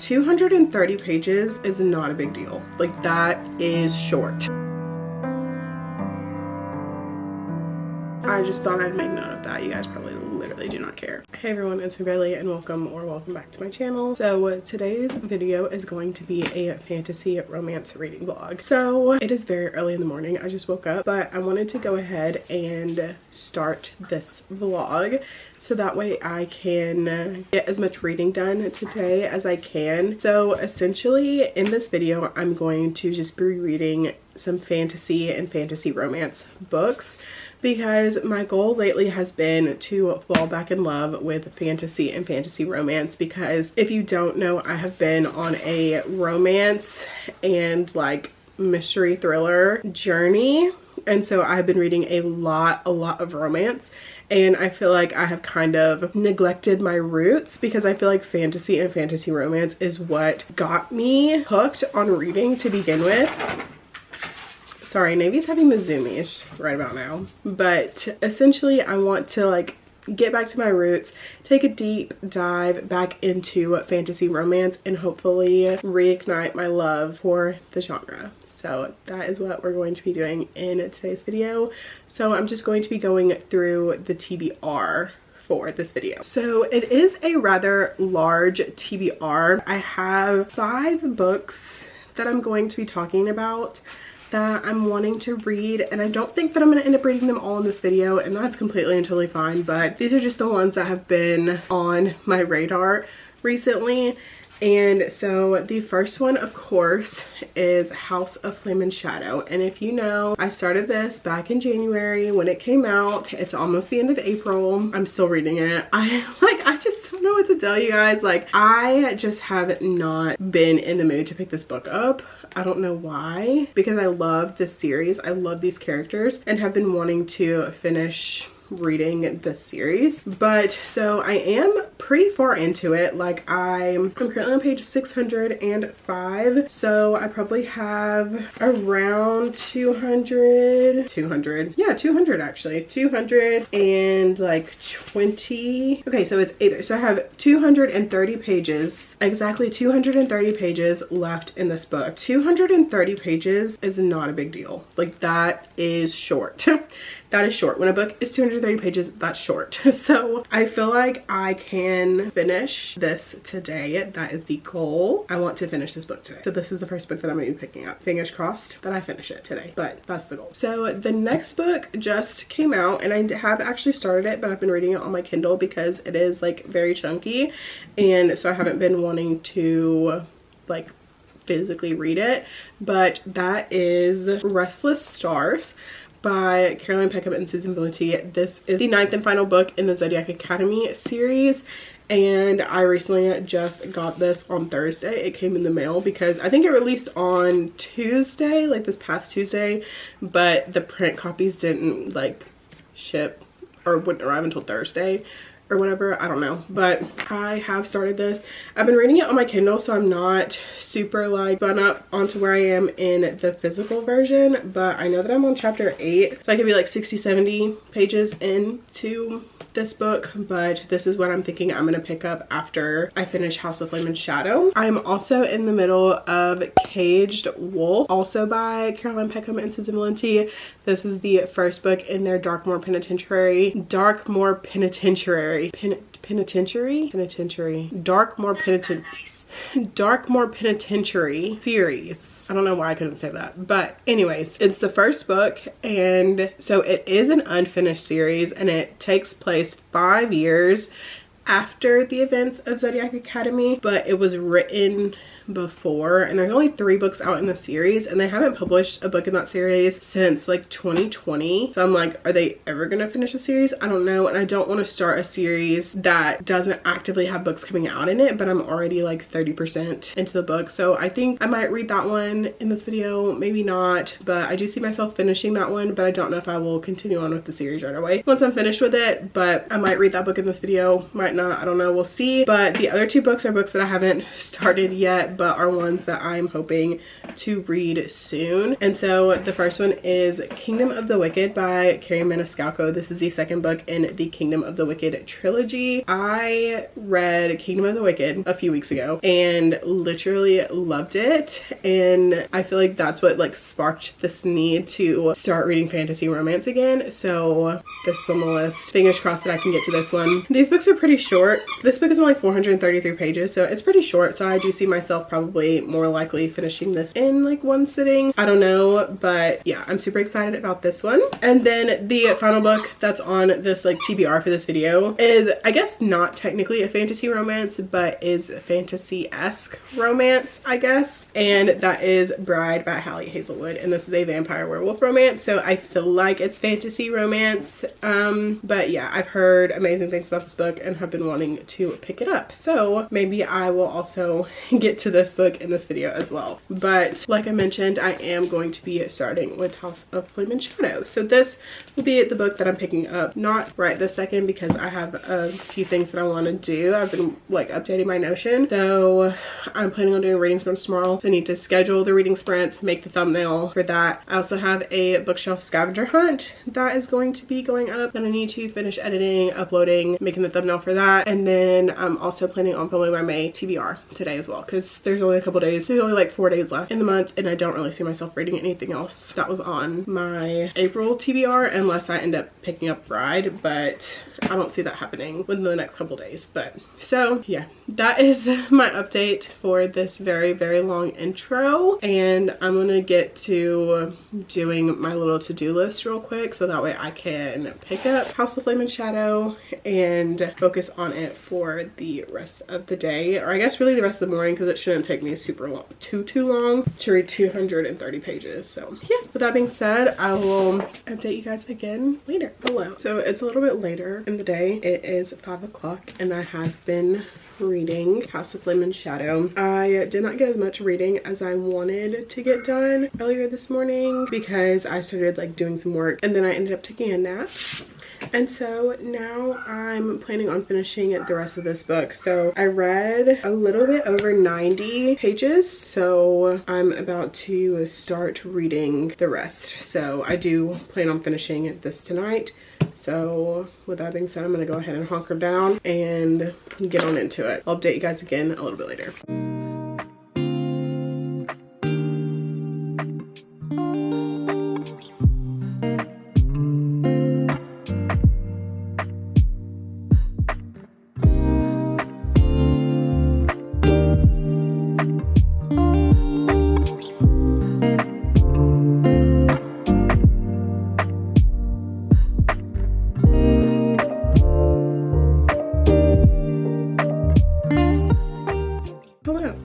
230 pages is not a big deal. Like, that is short. I just thought I'd make note of that. You guys probably literally do not care. Hey everyone, it's Bailey and welcome back to my channel. So today's video is going to be a fantasy romance reading vlog. So it is very early in the morning. I just woke up, but I wanted to go ahead and start this vlog so that way I can get as much reading done today as I can. So essentially in this video, I'm going to just be reading some fantasy and fantasy romance books, because my goal lately has been to fall back in love with fantasy and fantasy romance. Because if you don't know, I have been on a romance and like mystery thriller journey, and so I've been reading a lot of romance, and I feel like I have kind of neglected my roots, because I feel like fantasy and fantasy romance is what got me hooked on reading to begin with. Sorry, Navy's having the zoomies right about now. But essentially I want to like get back to my roots, take a deep dive back into fantasy romance, and hopefully reignite my love for the genre. So that is what we're going to be doing in today's video. So I'm just going to be going through the TBR for this video. So it is a rather large TBR. I have 5 books that I'm going to be talking about that I'm wanting to read, and I don't think that I'm going to end up reading them all in this video, and that's completely and totally fine, but these are just the ones that have been on my radar recently. And so the first one, of course, is House of Flame and Shadow. And if you know, I started this back in January when it came out. It's almost the end of April. I'm still reading it. I just don't know what to tell you guys. Like, I just have not been in the mood to pick this book up. I don't know why, because I love this series. I love these characters and have been wanting to finish reading the series. But so I am pretty far into it. Like, I'm currently on page 605, so I probably have around 200 actually, 200 and like 20. Okay, so it's either, so I have 230 pages, exactly 230 pages left in this book. 230 pages is not a big deal. Like, that is short. That is short. When a book is 230 pages, that's short. So I feel like I can finish this today. That is the goal. I want to finish this book today. So this is the first book that I'm going to be picking up. Fingers crossed that I finish it today, but that's the goal. So the next book just came out, and I have actually started it, but I've been reading it on my Kindle because it is like very chunky, and so I haven't been wanting to like physically read it. But that is Restless Stars by Caroline Peckham and Susan Valenti. This is the 9th and final book in the Zodiac Academy series, and I recently just got this on Thursday. It came in the mail because I think it released on Tuesday, like this past Tuesday, but the print copies didn't like ship or wouldn't arrive until Thursday or whatever, I don't know. But I have started this. I've been reading it on my Kindle, so I'm not super like spun up onto where I am in the physical version, but I know that I'm on chapter 8, so I could be like 60-70 pages into this book. But this is what I'm thinking I'm gonna pick up after I finish House of Flame and Shadow. I'm also in the middle of Caged Wolf, also by Caroline Peckham and Susan Valenti. This is the first book in their Darkmoor Penitentiary series. I don't know why I couldn't say that, but anyways, it's the first book, and so it is an unfinished series, and it takes place 5 years after the events of Zodiac Academy, but it was written before, and there's only 3 books out in the series, and they haven't published a book in that series since like 2020. So I'm like, are they ever gonna finish the series? I don't know, and I don't want to start a series that doesn't actively have books coming out in it, but I'm already like 30% into the book. So I think I might read that one in this video, maybe not, but I do see myself finishing that one, but I don't know if I will continue on with the series right away once I'm finished with it. But I might read that book in this video, might not. I don't know, we'll see. But the other two books are books that I haven't started yet, but are ones that I'm hoping to read soon. And so the first one is Kingdom of the Wicked by Kerri Maniscalco. This is the second book in the Kingdom of the Wicked trilogy. I read Kingdom of the Wicked a few weeks ago and literally loved it, and I feel like that's what like sparked this need to start reading fantasy romance again. So this is on the list. Fingers crossed that I can get to this one. These books are pretty short. This book is only 433 pages, so it's pretty short, so I do see myself probably more likely finishing this in like one sitting. I don't know, but yeah, I'm super excited about this one. And then the final book that's on this like TBR for this video is, I guess, not technically a fantasy romance, but is fantasy-esque romance, I guess, and that is Bride by Hallie Hazelwood, and this is a vampire werewolf romance, so I feel like it's fantasy romance. But yeah, I've heard amazing things about this book and have been wanting to pick it up, so maybe I will also get to this book in this video as well. But like I mentioned, I am going to be starting with House of Flame and Shadow, so this will be the book that I'm picking up, not right this second because I have a few things that I want to do. I've been like updating my Notion, so I'm planning on doing reading sprints tomorrow, so I need to schedule the reading sprints, make the thumbnail for that. I also have a bookshelf scavenger hunt that is going to be going up that I need to finish editing, uploading, making the thumbnail for that, and then I'm also planning on filming my May TBR today as well, because there's only a couple days, there's only like 4 days left in the month, and I don't really see myself reading anything else that was on my April TBR unless I end up picking up Bride, but I don't see that happening within the next couple days. But so yeah, that is my update for this very, very long intro, and I'm gonna get to doing my little to-do list real quick so that way I can pick up House of Flame and Shadow and focus on it for the rest of the day, or I guess really the rest of the morning, because it shouldn't take me super long, too long to read 230 pages. So yeah, with that being said, I will update you guys again later. Hello. So it's a little bit later in the day. It is 5 o'clock and I have been reading House of Flame and Shadow. I did not get as much reading as I wanted to get done earlier this morning because I started like doing some work and then I ended up taking a nap. And so now I'm planning on finishing the rest of this book. So I read a little bit over 90 pages, so I'm about to start reading the rest. So I do plan on finishing this tonight. So with that being said, I'm gonna go ahead and hunker down and get on into it. I'll update you guys again a little bit later.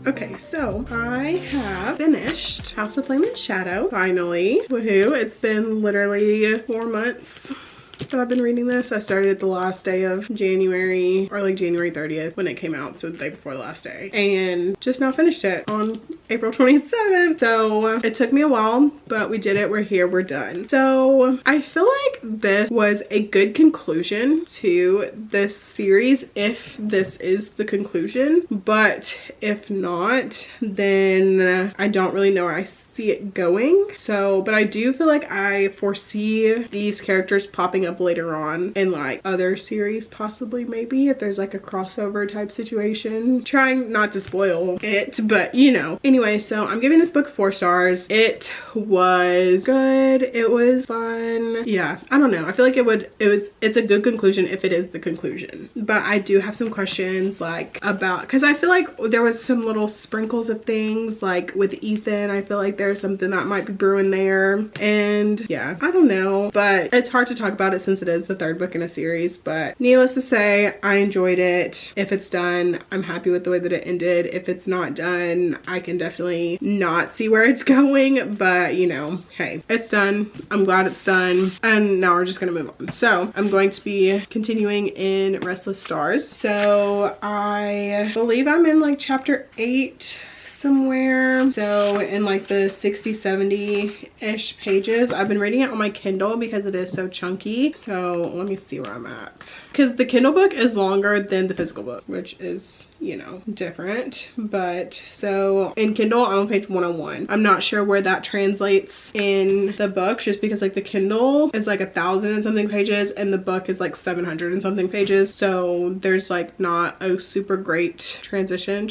Okay, so I have finished House of Flame and Shadow, finally. Woohoo, it's been literally 4 months that I've been reading this. I started the last day of January, or like January 30th when it came out, so the day before the last day, and just now finished it on April 27th. So it took me a while, but we did it. We're here, we're done. So I feel like this was a good conclusion to this series, if this is the conclusion, but if not, then I don't really know where I see it going. So, but I do feel like I foresee these characters popping up later on in like other series, possibly, maybe if there's like a crossover type situation. Trying not to spoil it, but you know. Anyway, so I'm giving this book 4 stars. It was good, it was fun. Yeah, I don't know, I feel like it's a good conclusion if it is the conclusion, but I do have some questions like about, because I feel like there was some little sprinkles of things like with Ethan. I feel like there's something that might be brewing there, and yeah, I don't know, but it's hard to talk about it since it is the 3rd book in a series. But needless to say, I enjoyed it. If it's done, I'm happy with the way that it ended. If it's not done, I can definitely not see where it's going, but you know, hey, it's done. I'm glad it's done, and now we're just gonna move on. So I'm going to be continuing in Restless Stars. So I believe I'm in like chapter 8 somewhere. So in like the 60-70-ish pages. I've been reading it on my Kindle because it is so chunky. So let me see where I'm at. Because the Kindle book is longer than the physical book, which is, you know, different. But so in Kindle, I'm on page 101. I'm not sure where that translates in the book, just because like the Kindle is like 1,000 and something pages and the book is like 700 and something pages. So there's like not a super great translation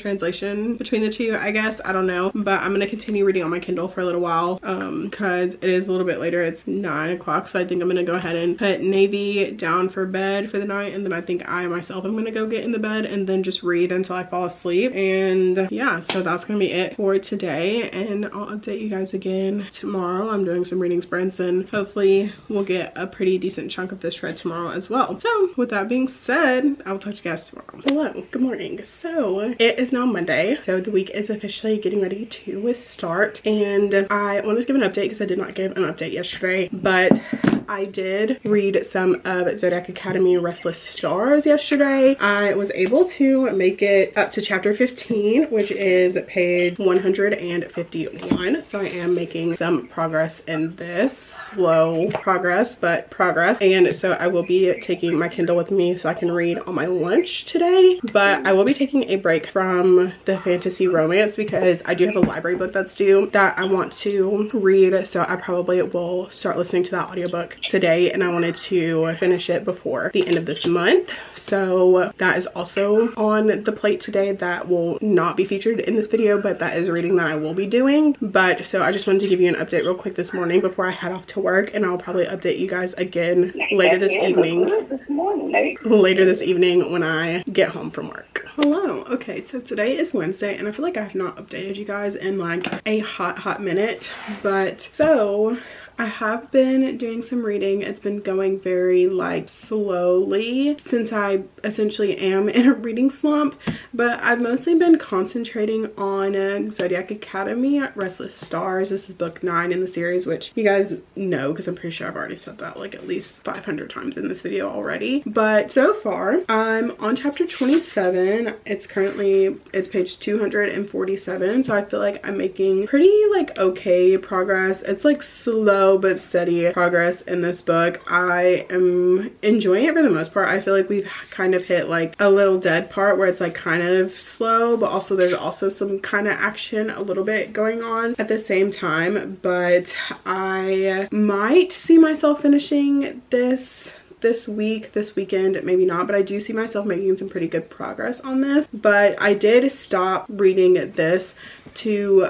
between the two, I guess. I don't know, but I'm gonna continue reading on my Kindle for a little while because it is a little bit later. It's 9 o'clock, so I think I'm gonna go ahead and put Navy down for bed for the night, and then I think I myself am gonna go get in the bed and then just read until I fall asleep. And yeah, so that's gonna be it for today, and I'll update you guys again tomorrow. I'm doing some reading sprints and hopefully we'll get a pretty decent chunk of this read tomorrow as well. So with that being said, I'll talk to you guys tomorrow. Hello, good morning. So it is now Monday, so the week is officially getting ready to start, and I wanted to give an update because I did not give an update yesterday, but I did read some of Zodiac Academy Restless Stars yesterday. I was able to make it up to chapter 15, which is page 151. So I am making some progress in this. Slow progress, but progress. And so I will be taking my Kindle with me so I can read on my lunch today. But I will be taking a break from the fantasy romance because I do have a library book that's due that I want to read. So I probably will start listening to that audiobook today, and I wanted to finish it before the end of this month. So that is also on the plate today. That will not be featured in this video, but that is reading that I will be doing. But so I just wanted to give you an update real quick this morning before I head off to work, and I'll probably update you guys again later this evening. Later this evening when I get home from work. Hello. Okay, so today is Wednesday, and I feel like I have not updated you guys in like a hot minute. But so I have been doing some reading. It's been going very like slowly since I essentially am in a reading slump, but I've mostly been concentrating on Zodiac Academy Restless Stars. This is book 9 in the series, which you guys know because I'm pretty sure I've already said that like at least 500 times in this video already. But so far I'm on chapter 27. It's page 247, so I feel like I'm making pretty like okay progress. It's like slow but steady progress in this book. I am enjoying it for the most part. I feel like we've kind of hit like a little dead part where it's like kind of slow, but also there's also some kind of action a little bit going on at the same time. But I might see myself finishing this weekend, maybe not, but I do see myself making some pretty good progress on this. But I did stop reading this to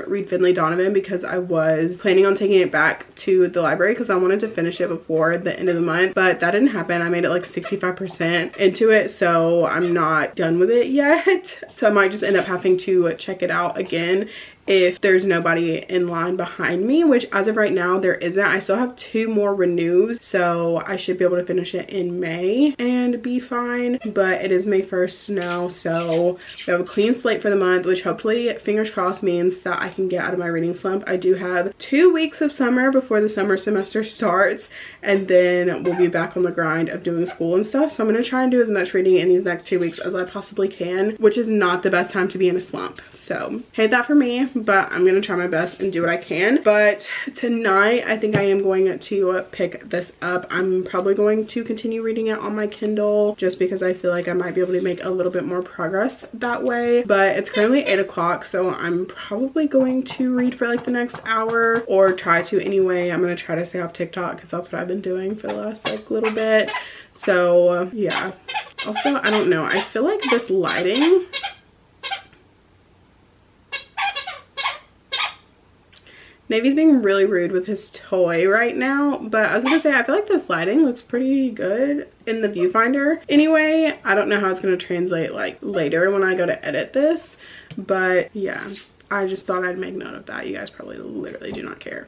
read Finlay Donovan because I was planning on taking it back to the library because I wanted to finish it before the end of the month, but that didn't happen. I made it like 65% into it, so I'm not done with it yet. So I might just end up having to check it out again if there's nobody in line behind me, which as of right now there isn't. I still have 2 more renews, so I should be able to finish it in May and be fine. But it is May 1st now, so we have a clean slate for the month, which hopefully, fingers crossed, means that I can get out of my reading slump. I do have 2 weeks of summer before the summer semester starts, and then we'll be back on the grind of doing school and stuff. So I'm going to try and do as much reading in these next 2 weeks as I possibly can, which is not the best time to be in a slump. So hate that for me, but I'm gonna try my best and do what I can. But tonight I think I am going to pick this up. I'm probably going to continue reading it on my Kindle just because I feel like I might be able to make a little bit more progress that way. But it's currently 8 o'clock, so I'm probably going to read for like the next hour, or try to anyway. I'm gonna try to stay off TikTok because that's what I've been doing for the last like little bit. So yeah. Also, I don't know, I feel like this lighting, Navy's being really rude with his toy right now, but I was gonna say I feel like this lighting looks pretty good in the viewfinder. Anyway, I don't know how it's gonna translate like later when I go to edit this, but yeah, I just thought I'd make note of that. You guys probably literally do not care.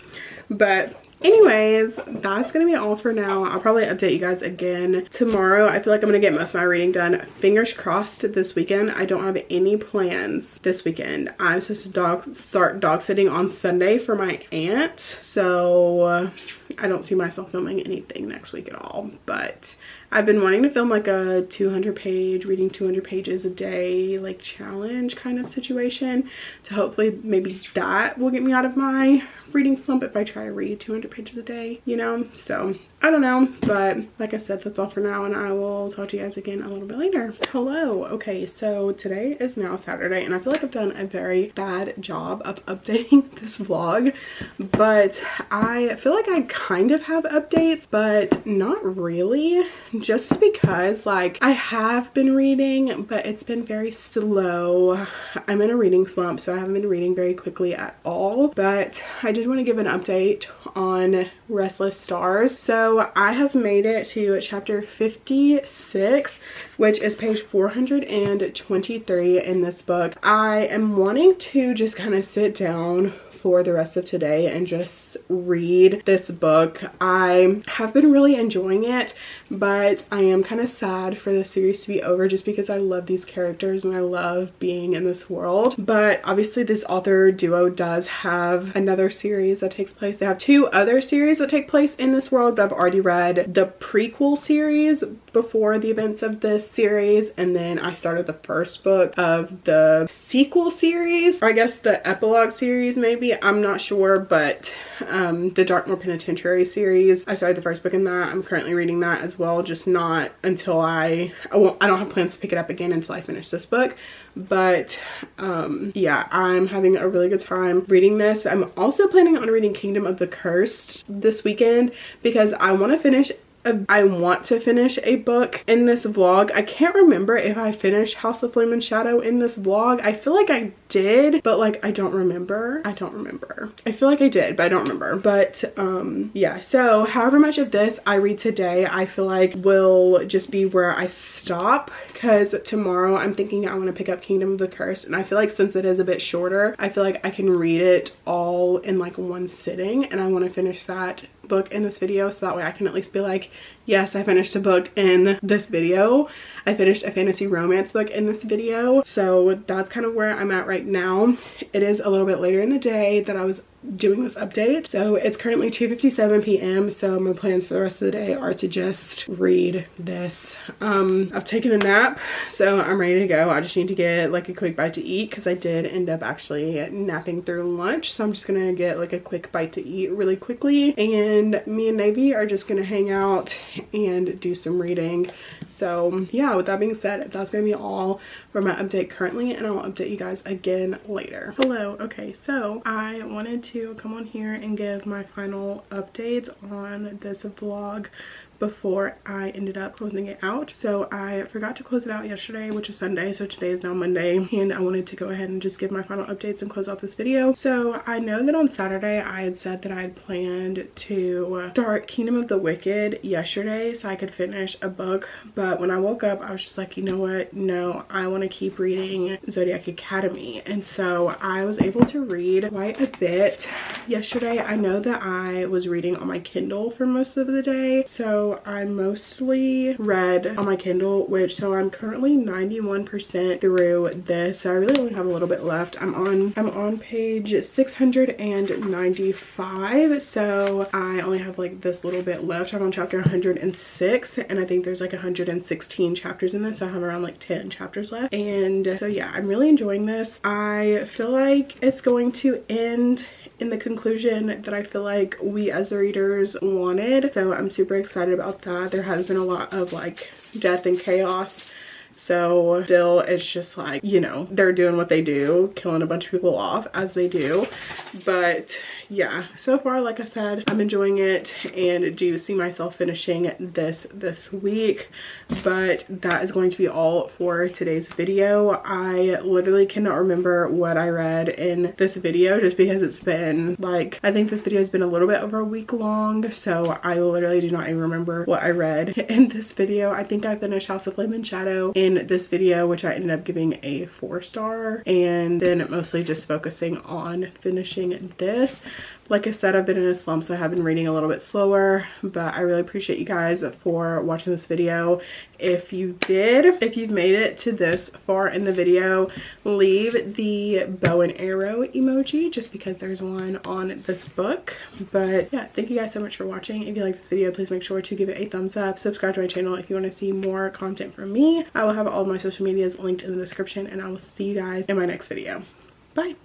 But anyways, that's gonna be all for now. I'll probably update you guys again tomorrow. I feel like I'm gonna get most of my reading done. Fingers crossed this weekend. I don't have any plans this weekend. I'm supposed to start dog sitting on Sunday for my aunt, so I don't see myself filming anything next week at all. But I've been wanting to film like a 200-page, reading 200 pages a day, like challenge kind of situation. So hopefully maybe that will get me out of my reading slump if I try to read 200 pages a day, you know? So I don't know, but like I said, that's all for now, and I will talk to you guys again a little bit later. Hello. Okay, so today is now Saturday, and I feel like I've done a very bad job of updating this vlog, but I feel like I kind of have updates, but not really, just because like I have been reading, but it's been very slow. I'm in a reading slump, so I haven't been reading very quickly at all, but I did want to give an update on Restless Stars. So I have made it to chapter 56, which is page 423 in this book. I am wanting to just kind of sit down for the rest of today and just read this book. I have been really enjoying it, but I am kind of sad for the series to be over just because I love these characters and I love being in this world. But obviously this author duo does have another series that takes place. They have 2 other series that take place in this world, but I've already read the prequel series before the events of this series, and then I started the first book of the sequel series, or I guess the epilogue series maybe, I'm not sure, but the Dartmoor Penitentiary series. I started the first book in that. I'm currently reading that as well, just not until I don't have plans to pick it up again until I finish this book. But yeah, I'm having a really good time reading this. I'm also planning on reading Kingdom of the Cursed this weekend because I want to finish a book in this vlog. I can't remember if I finished House of Flame and Shadow in this vlog. I feel like I did, but like I don't remember. I feel like I did, but I don't remember. But yeah, so however much of this I read today, I feel like will just be where I stop, because tomorrow I'm thinking I want to pick up Kingdom of the Curse, and I feel like since it is a bit shorter, I feel like I can read it all in like one sitting, and I want to finish that book in this video so that way I can at least be like, yes, I finished a book in this video. I finished a fantasy romance book in this video. So that's kind of where I'm at right now. It is a little bit later in the day that I was doing this update. So it's currently 2:57 p.m. So my plans for the rest of the day are to just read this. I've taken a nap, so I'm ready to go. I just need to get like a quick bite to eat because I did end up actually napping through lunch. So I'm just gonna get like a quick bite to eat really quickly, and me and Navy are just gonna hang out and do some reading. So yeah, with that being said, that's gonna be all for my update currently, and I'll update you guys again later. Hello. Okay, so I wanted to come on here and give my final updates on this vlog before I ended up closing it out. So I forgot to close it out yesterday, which is Sunday, so today is now Monday, and I wanted to go ahead and just give my final updates and close out this video. So I know that on Saturday I had said that I had planned to start Kingdom of the Wicked yesterday so I could finish a book, but when I woke up I was just like, you know what, no, I want to keep reading Zodiac Academy. And so I was able to read quite a bit yesterday. I know that I was reading on my Kindle for most of the day, so I mostly read on my Kindle, so I'm currently 91% through this, so I really only have a little bit left. I'm on page 695, so I only have like this little bit left. I'm on chapter 106, and I think there's like 116 chapters in this, so I have around like 10 chapters left. And so yeah, I'm really enjoying this. I feel like it's going to end in the conclusion that I feel like we as the readers wanted, so I'm super excited about that. There has been a lot of like death and chaos, so still it's just like, you know, they're doing what they do, killing a bunch of people off as they do. But yeah, so far, like I said, I'm enjoying it and do see myself finishing this week. But that is going to be all for today's video. I literally cannot remember what I read in this video just because it's been like, I think this video has been a little bit over a week long, so I literally do not even remember what I read in this video. I think I finished House of Flame and Shadow in this video, which I ended up giving a 4-star, and then mostly just focusing on finishing watching this. Like I said, I've been in a slump, so I have been reading a little bit slower, but I really appreciate you guys for watching this video. If you've made it to this far in the video, leave the bow and arrow emoji just because there's one on this book. But yeah, thank you guys so much for watching. If you like this video, please make sure to give it a thumbs up. Subscribe to my channel if you want to see more content from me. I will have all of my social medias linked in the description, and I will see you guys in my next video. Bye.